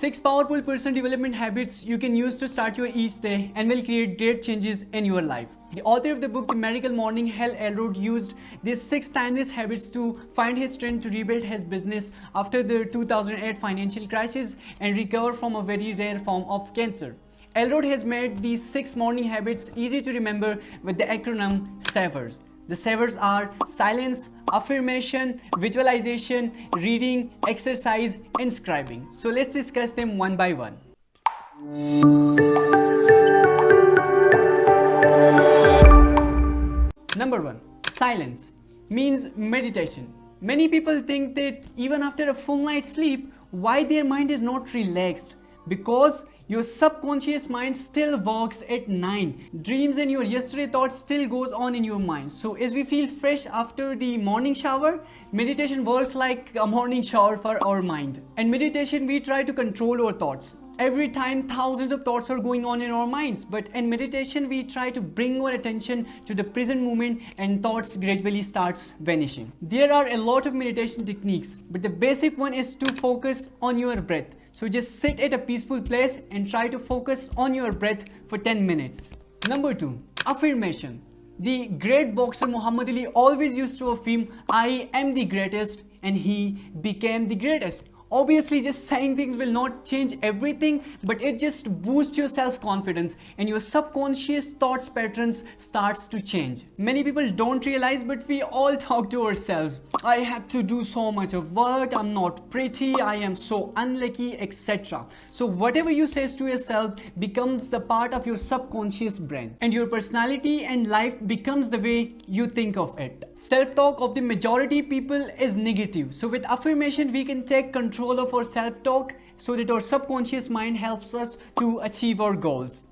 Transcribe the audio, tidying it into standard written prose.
6 powerful personal development habits you can use to start your each day and will create great changes in your life. The author of the book, The Miracle Morning, Elrod, used these 6 timeless habits to find his strength to rebuild his business after the 2008 financial crisis and recover from a very rare form of cancer. Elrod has made these 6 morning habits easy to remember with the acronym SAVERS. The SAVERS are silence, affirmation, visualization, reading, exercise, and scribing. So let's discuss them one by one. Number 1. Silence means meditation. Many people think that even after a full night's sleep, why their mind is not relaxed? Because your subconscious mind still works at 9. Dreams and your yesterday thoughts still goes on in your mind. So as we feel fresh after the morning shower, meditation works like a morning shower for our mind. And meditation, we try to control our thoughts. Every time thousands of thoughts are going on in our minds, but in meditation we try to bring our attention to the present moment and thoughts gradually starts vanishing. There are a lot of meditation techniques, but the basic one is to focus on your breath. So just sit at a peaceful place and try to focus on your breath for 10 minutes. Number 2. Affirmation. The great boxer Muhammad Ali always used to affirm, "I am the greatest," and he became the greatest. Obviously, just saying things will not change everything, but it just boosts your self-confidence and your subconscious thoughts patterns starts to change. Many people don't realize, but we all talk to ourselves. I have to do so much of work, I'm not pretty, I am so unlucky, etc. So whatever you say to yourself becomes the part of your subconscious brain, and your personality and life becomes the way you think of it. Self-talk of the majority people is negative. So with affirmation, we can take control of our self-talk so that our subconscious mind helps us to achieve our goals.